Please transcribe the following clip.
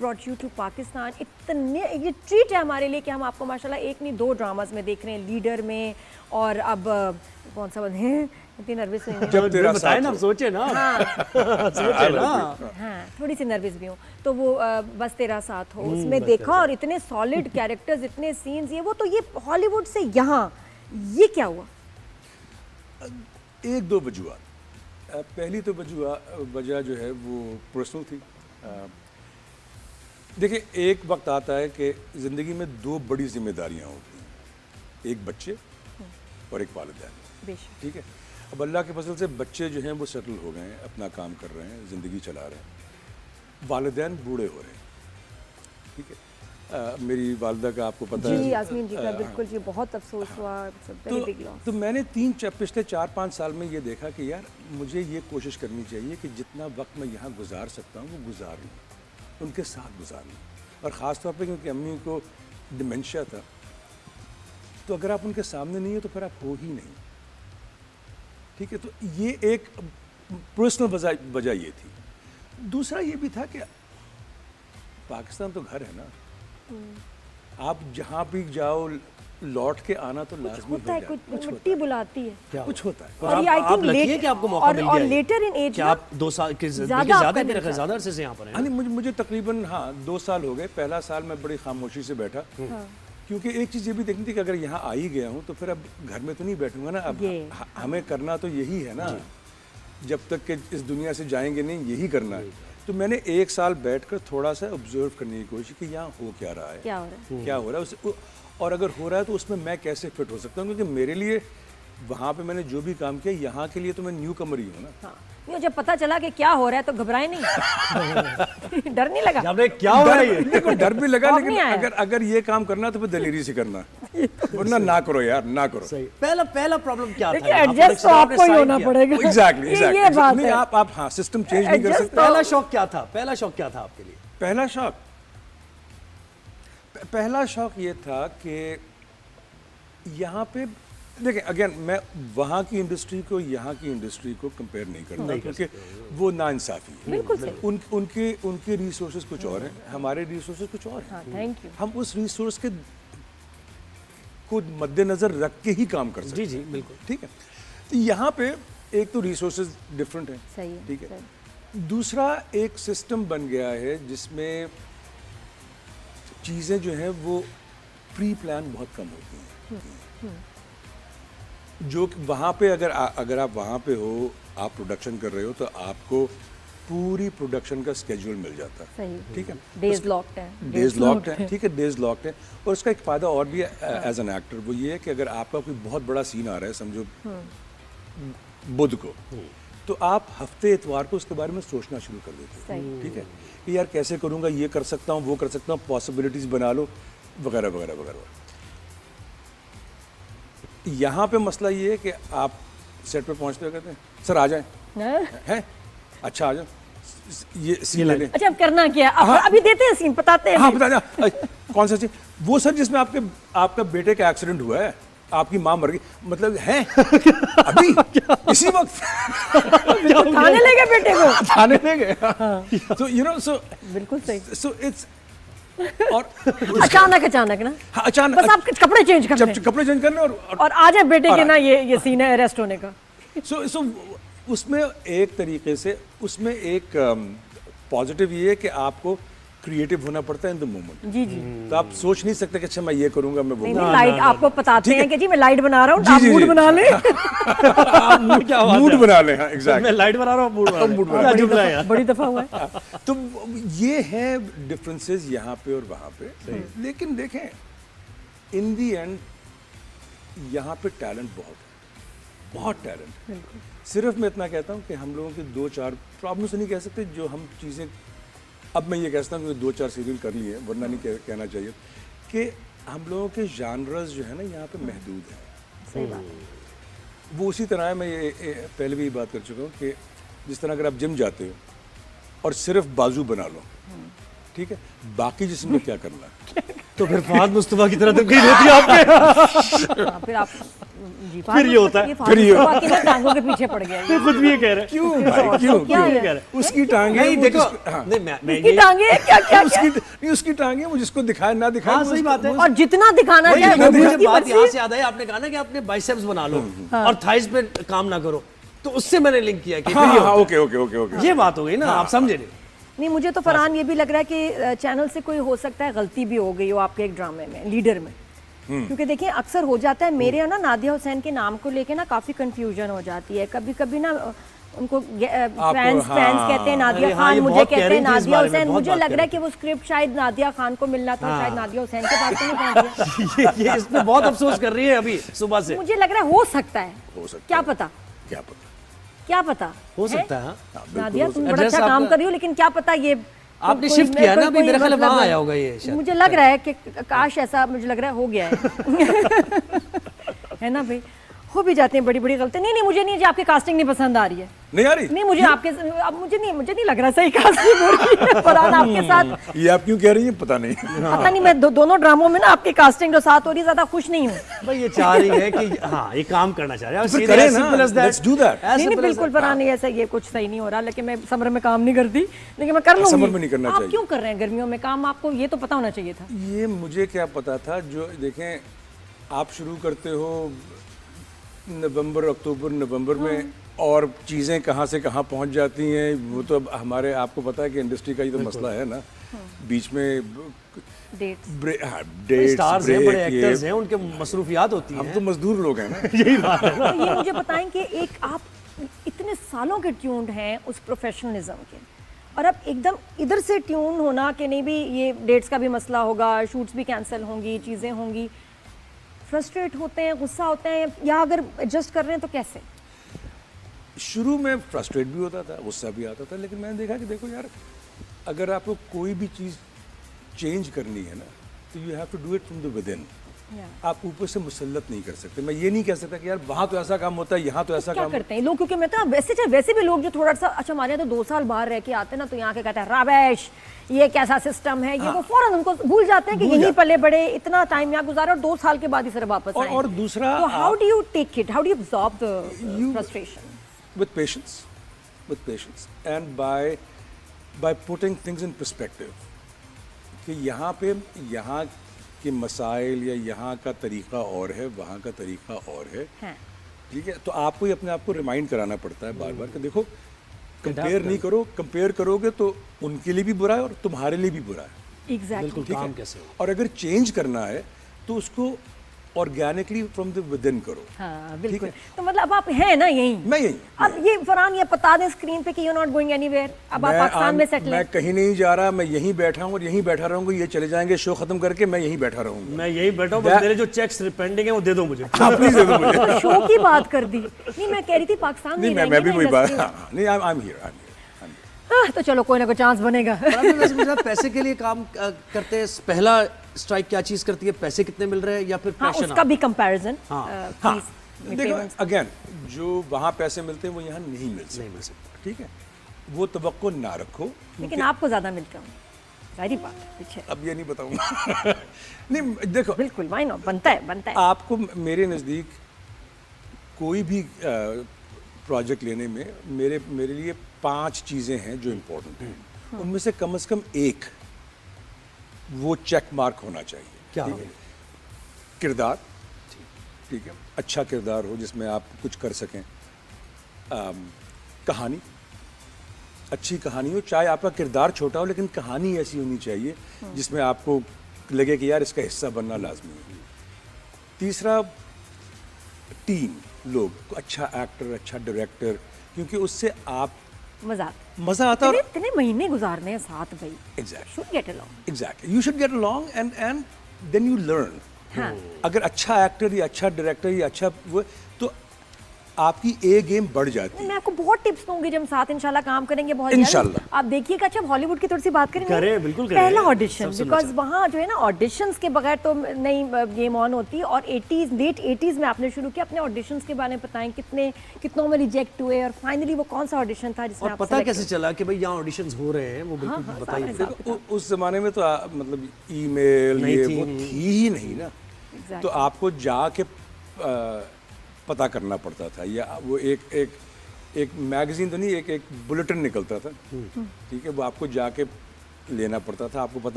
Brought you to Pakistan. इतने ये treat है हमारे लिए कि हम आपको माशाल्लाह एक नहीं 2 ड्रामास में देख रहे हैं, लीडर में और अब कौन सा बंद है, इतनी नर्वस हुई जब तेरा बताए ना, सोचे ना। सोचे ना। हाँ, थोड़ी सी नर्वस भी हूँ। तो वो बस तेरा साथ हो, उसमें देखा और इतने सॉलिड कैरेक्टर्स, इतने सीन्स, ये वो, तो ये हॉलीवुड से यहाँ ये क्या हुआ? एक दो वजूहत। पहली तो वजह जो है वो पर्सनल थी। देखिए, एक वक्त आता है कि ज़िंदगी में 2 बड़ी जिम्मेदारियां होती हैं, एक बच्चे और एक वालिदैन। ठीक है, अब अल्लाह के फजल से बच्चे जो हैं वो सेटल हो गए हैं, अपना काम कर रहे हैं, ज़िंदगी चला रहे हैं, वालिदैन बूढ़े हो रहे हैं। ठीक है, मेरी वालदा का आपको पता है जी, यास्मीन जी का बिल्कुल जी, बहुत अफसोस हुआ। तो मैंने पिछले 4-5 साल में ये देखा कि यार मुझे ये कोशिश करनी चाहिए कि जितना वक्त मैं यहाँ गुजार सकता हूँ वो गुजार लूँ, उनके साथ गुजार लूँ। और ख़ास तौर पे क्योंकि अम्मी को डिमेंशिया था, तो अगर आप उनके सामने नहीं हो तो फिर आप हो ही नहीं। ठीक है, तो ये एक पर्सनल वजह ये थी। दूसरा ये भी था कि पाकिस्तान तो घर है ना, आप जहाँ भी जाओ लौट के आना तो लाजमी होता है, कुछ मिट्टी बुलाती है, कुछ होता है। और आप लकी है कि आपको मौका मिल गया है। लेटर इन एज आप 2 साल के ज़्यादा मेरे ख्याल ज़्यादा अरसे से यहाँ पर हैं। मुझे तकरीबन 2 साल हो गए। पहला साल मैं बड़ी खामोशी से बैठा, क्योंकि एक चीज़ ये भी देखनी थी कि अगर यहाँ आ ही गया हूँ तो फिर अब घर में तो नहीं बैठूंगा ना। अब हमें करना तो यही है ना, जब तक कि इस दुनिया से जाएंगे नहीं, यही करना है। तो मैंने 1 साल बैठकर थोड़ा सा ऑब्जर्व करने की कोशिश की, यहाँ हो क्या रहा है, क्या हो रहा है, और अगर हो रहा है तो उसमें मैं कैसे फिट हो सकता हूँ। क्योंकि मेरे लिए वहाँ पे मैंने जो भी काम किया, यहाँ के लिए तो मैं न्यू कमर ही हूँ ना। हाँ। जब पता चला कि क्या हो रहा है तो घबराए नहीं? डर नहीं लगा? क्या हो रहा है? देखो, डर भी लगा, लेकिन अगर ये काम करना तो फिर दलेरी से करना, वरना ना करो यार, ना करो। सही। पहला प्रॉब्लम क्या था? एडजस्ट तो आपको ही होना पड़ेगा। एग्जैक्टली। ये बात है। आप हाँ, सिस्टम चेंज नहीं कर सकते। पहला शौक क्या था? आपके लिए? पहला शौक ये था कि यहाँ पे देखिए, अगेन मैं वहाँ की इंडस्ट्री को यहाँ की इंडस्ट्री को कंपेयर नहीं करता, क्योंकि वो नाइंसाफ़ी है। उनके रिसोर्सेज कुछ और हैं, हमारे रिसोर्सेज कुछ और हैं। हम उस रिसोर्स के को मद्देनज़र रख के ही काम कर सकते हैं। जी बिल्कुल। ठीक है, तो यहाँ पे एक तो रिसोर्सेज डिफरेंट हैं, ठीक है। दूसरा, एक सिस्टम बन गया है जिसमें चीज़ें जो हैं वो प्री प्लान बहुत कम होती हैं। जो वहाँ पे अगर आप वहाँ पे हो, आप प्रोडक्शन कर रहे हो, तो आपको पूरी प्रोडक्शन का स्केड्यूल मिल जाता है। ठीक है, डेज लॉक्ड है, ठीक है, डेज लॉक्ड है। और उसका एक फ़ायदा और भी है एज एन एक्टर, वो ये है कि अगर आपका कोई बहुत बड़ा सीन आ रहा है, समझो बुध को, तो आप हफ्ते इतवार को उसके बारे में सोचना शुरू कर देते हो। ठीक है, कि यार कैसे करूँगा, ये कर सकता हूँ, वो कर सकता हूँ, पॉसिबिलिटीज़ बना लो, वगैरह वगैरह वगैरह। यहाँ पे मसला ये है कि आप सेट पे पहुँचते हो, कहते हैं सर आ जाएं, हैं, अच्छा आ जाओ, ये सीन ले लें। अच्छा, अब करना क्या है? अभी देते हैं सीन, बताते हैं। हाँ, बता कौन सा सीन? वो सर जिसमें आपका बेटे का एक्सीडेंट हुआ है, आपकी माँ मर गई, मतलब है अभी इसी वक्त थाने ले गए बेटे को, थाने ले गए। So you know, बिल्कुल सही। So it's और अचानक ना, हाँ, अचानक बस आप कपड़े चेंज करने और आ जाए बेटे के ना, ये सीन है अरेस्ट होने का। सो उसमें एक तरीके से उसमें एक पॉजिटिव ये है कि आपको क्रिएटिव होना पड़ता है इन द मोमेंट। जी। तो आप सोच नहीं सकते कि अच्छा मैं ये करूंगा, मैं वो नहीं, लाइट आपको बताते हैं कि जी मैं लाइट बना रहा हूँ, आप मूड बना लें। मूड बना लें, हाँ एग्जैक्टली। मैं लाइट बना रहा हूँ, मूड बना लें। बड़ी दफा हुआ है। तो ये है डिफरेंसेस यहाँ पे और वहाँ पे। लेकिन देखें, इन दी एंड यहाँ पे टैलेंट बहुत टैलेंट। सिर्फ मैं इतना कहता हूँ कि हम लोगों के 2-4 प्रॉब्लम्स नहीं कह सकते, जो हम चीज़ें, अब मैं ये कहता हूँ कि 2-4 सीरियल कर लिए, वरना नहीं कहना चाहिए, कि हम लोगों के जानरस जो है ना यहाँ पे महदूद हैं। सही बात है। वो उसी तरह है, मैं ये पहले भी बात कर चुका हूँ कि जिस तरह अगर आप जिम जाते हो और सिर्फ बाजू बना लो, ठीक है, बाकी जिस्म में क्या करना है, तो फिर फहद मुस्तफा की तरह तकलीफ होती है आपके। फिर आप जी फिर ये होता है, फिर ये बाकी ना टांगों के पीछे पड़ गया ये। खुद भी ये कह रहे हैं। क्यों भाई क्यों क्या क्यों है? उसकी टांगे नहीं वो देखो, जिसको- हाँ। नहीं मैं इसकी ये टांगे क्या क्या उसकी नहीं, उसकी टांगे वो जिसको दिखाए ना दिखाए हाँ, वो सही उसको- बात है। और जितना दिखाना वही चाहे मैं वो मुझे उसकी बात मर्जी। यहाँ से याद है, आपने कहा ना कि अपने बाइसेप्स बना लो और थाइस पे काम ना करो, तो उससे मैंने लिंक किया कि हाँ फिर ये हाँ होता ओके ओके ओके ओके है। ये बात हो गई ना, आप समझे नहीं। नहीं मुझे तो फरहान ये भी लग रहा है कि चैनल से कोई हो सकता है गलती भी हो गई हो आपके एक ड्रामे में, लीडर में। क्योंकि देखिए अक्सर हो जाता है मेरे और ना नादिया हुसैन के नाम को लेके ना काफी कंफ्यूजन हो जाती है, कभी कभी ना उनको फैंस कहते हैं नादिया अरे हाँ, खान, ये मुझे बहुत कह कहते रही हैं थी इस नादिया बारे में, हुसैन। बहुत मुझे बात लग कह रहा है रही कि वो स्क्रिप्ट शायद नादिया खान को मिलना था, शायद नादिया हुसैन के पास तो नहीं पहुंच गया। ये इस पे बहुत अफसोस कर रही है अभी सुबह से। मुझे लग रहा है हो सकता है, हो सकता क्या है। पता क्या पता क्या पता हो है? सकता है हाँ। नादिया तुम बड़ा एड्रेस अच्छा काम आपका- कर रही हो, लेकिन क्या पता ये आपने कोई- शिफ्ट किया ना, अभी कोई मेरे ख्याल है मतलब- वहाँ आया होगा ये शायद। मुझे लग रहा है कि काश ऐसा, मुझे लग रहा है हो गया है ना भाई, हो भी जाती हैं बड़ी बड़ी गलतियां। नहीं नहीं मुझे नहीं, आपकी कास्टिंग नहीं पसंद आ रही है। नहीं आ रही नहीं मुझे आपके, अब मुझे नहीं लग रहा सही कास्टिंग हो रही है फरहान आपके साथ। ये आप क्यों कह रही हैं पता नहीं पता नहीं, मैं दोनों ड्रामों में ना आपकी कास्टिंग जो साथ हो रही है ज्यादा खुश नहीं हूँ। भाई ये चाह रही है कि हाँ ये काम करना चाह रहे हैं। फिर सीधे करें as ना, simple as that. let's do that. As नहीं simple as बिल्कुल that. फरहान, नहीं ऐसा ये कुछ सही नहीं हो रहा, लेकिन मैं समर में काम नहीं करती, लेकिन मैं कर लूंगी। समर में नहीं करना आप चाहिए। क्यों कर रहे हैं गर्मियों में काम? आपको ये तो पता होना चाहिए था। ये मुझे क्या पता था, जो देखें आप शुरू करते हो नवंबर अक्टूबर नवंबर में और चीज़ें कहाँ से कहाँ पहुँच जाती हैं, वो तो अब हमारे आपको पता है कि इंडस्ट्री का ये तो मसला है ना, बीच में डेट्स डेट्स स्टार्स हैं, बड़े एक्टर्स हैं, उनके मसरूफियात होती हम हैं। तो मजदूर लोग हैं ना यही बात है ना। तो ये मुझे बताएं कि एक आप इतने सालों के ट्यून्ड हैं उस प्रोफेशनलिज्म के, और अब एकदम इधर से ट्यून होना कि नहीं भी ये डेट्स का भी मसला होगा, शूट्स भी कैंसिल होंगी, चीज़ें होंगी, फ्रस्ट्रेट होते हैं, गुस्सा होते हैं, या अगर एडजस्ट कर रहे हैं तो कैसे? शुरू में फ्रस्ट्रेट भी होता था, गुस्सा भी आता था, लेकिन मैंने देखा कि देखो यार, अगर आपको कोई भी चीज़ चेंज करनी है ना, तो you have to do it from the within. आप ऊपर से मुसल्लत नहीं कर सकते। मैं ये नहीं कह सकता कि यार वहाँ तो ऐसा काम होता है, यहाँ तो ऐसा क्या काम करते हैं लोग? क्योंकि मैं तो वैसे भी लोग जो थोड़ा सा, अच्छा हमारे यहाँ तो 2 साल बाहर रह के आते हैं ना, तो यहाँ के कहते हैं रबेश, ये कैसा सिस्टम है, ये वो फौरन उनको भूल जाते हैं कि भूल यहीं जाते पले बड़े, इतना टाइम यहाँ गुजारा और 2 साल के बाद ही सर वापस आए। और दूसरा तो how do you take it, how do you absorb the frustration? with patience and by putting things in perspective कि यहाँ के मसाइल या यहाँ का तरीका और है, वहाँ का तरीका और है, ठीक है। तो आपको ही अपने आप को रिमाइंड कराना पड़ता है बार बार कि देखो कंपेयर नहीं करो, कंपेयर करोगे तो उनके लिए भी बुरा है और तुम्हारे लिए भी बुरा है। एग्जैक्टली। ठीक काम है। कैसे हो? और अगर चेंज करना है तो उसको organically from the with in करो। हाँ बिल्कुल। तो मतलब अब आप हैं ना यहीं? मैं यहीं। अब ये फरहान ये बता दें स्क्रीन पे कि यू नॉट गोइंग एनीवेयर, अब आप पाकिस्तान में सेटल मैं हैं? कहीं नहीं जा रहा, मैं यहीं बैठा हूँ और यहीं बैठा रहूंगा। ये चले जाएंगे शो खत्म करके, मैं यहीं बैठा रहूंगा। मैं यही बैठा हूँ, बस मेरे जो चेक्स पेंडिंग है वो दे दो मुझे। हाँ प्लीज दे दो मुझे। तो शो की बात कर दी। नहीं मैं कह रही थी पाकिस्तान में नहीं ही मैं भी रहेंगे वही ना बात, industry में। हाँ, नहीं आई एम हियर। तो चलो कोई ना कोई चांस बनेगा। वैसे मुझे पैसे के लिए काम करते हैं, पहला स्ट्राइक क्या चीज करती है? पैसे कितने मिल रहे हैं या फिर हाँ पैशन? उसका भी कंपैरिजन हाँ देखो अगेन, जो वहाँ पैसे मिलते हैं वो यहाँ नहीं मिल सकते, ठीक है। वो तवक्को ना रखो। लेकिन आपको ज्यादा मिलता हूँ, सारी बात है पीछे। अब ये नहीं बताऊंगा। नहीं देखो, बिल्कुल वाई नॉट, बनता है। आपको मेरे नज़दीक कोई भी प्रोजेक्ट लेने में मेरे लिए 5 चीज़ें हैं जो इम्पोर्टेंट हैं। उनमें से कम एक वो चेक मार्क होना चाहिए। क्या? ठीक है? किरदार, ठीक है, अच्छा किरदार हो जिसमें आप कुछ कर सकें। कहानी, अच्छी कहानी हो, चाहे आपका किरदार छोटा हो लेकिन कहानी ऐसी होनी चाहिए जिसमें आपको लगे कि यार इसका हिस्सा बनना लाजमी है। तीसरा, टीम, लोग, अच्छा एक्टर, अच्छा डायरेक्टर, क्योंकि उससे आप मजा आता है। इतने महीने गुजारने हैं साथ भाई। Exactly, should get along. Exactly, you should get along and then you learn. हाँ। अगर अच्छा एक्टर या अच्छा डायरेक्टर या अच्छा वो, तो आपकी ए गेम बढ़ जाती है। मैं आपको बहुत टिप्स दूंगी जब हम साथ इंशाल्लाह काम करेंगे बहुत जल्द। इंशाल्लाह। आप देखिएगा। अच्छा हॉलीवुड की थोड़ी सी बात करें? करें, बिल्कुल करें। पहला ऑडिशन, सबसे बिकॉज अच्छा। वहाँ जो है ना ऑडिशंस के बगैर तो नई गेम ऑन होती। और 80s लेट 80s में आपने शुरू किया, अपने ऑडिशंस के बारे में बताएं, कितनों में रिजेक्ट हुए और फाइनली वो कौन सा ऑडिशन था जिसमें और आप पता select कैसे चला कि भाई यहाँ ऑडिशंस हो रहे हैं? वो बिल्कुल हाँ, बताइए। सारा देखो, उस जमाने में तो मतलब ईमेल नहीं ये थी। वो थी ही नहीं ना। Exactly. तो आपको जाके पता करना पड़ता था, या वो एक मैगजीन तो नहीं, एक बुलेटिन निकलता था, ठीक है, वो आपको जाके लेना पड़ता था। आपको पता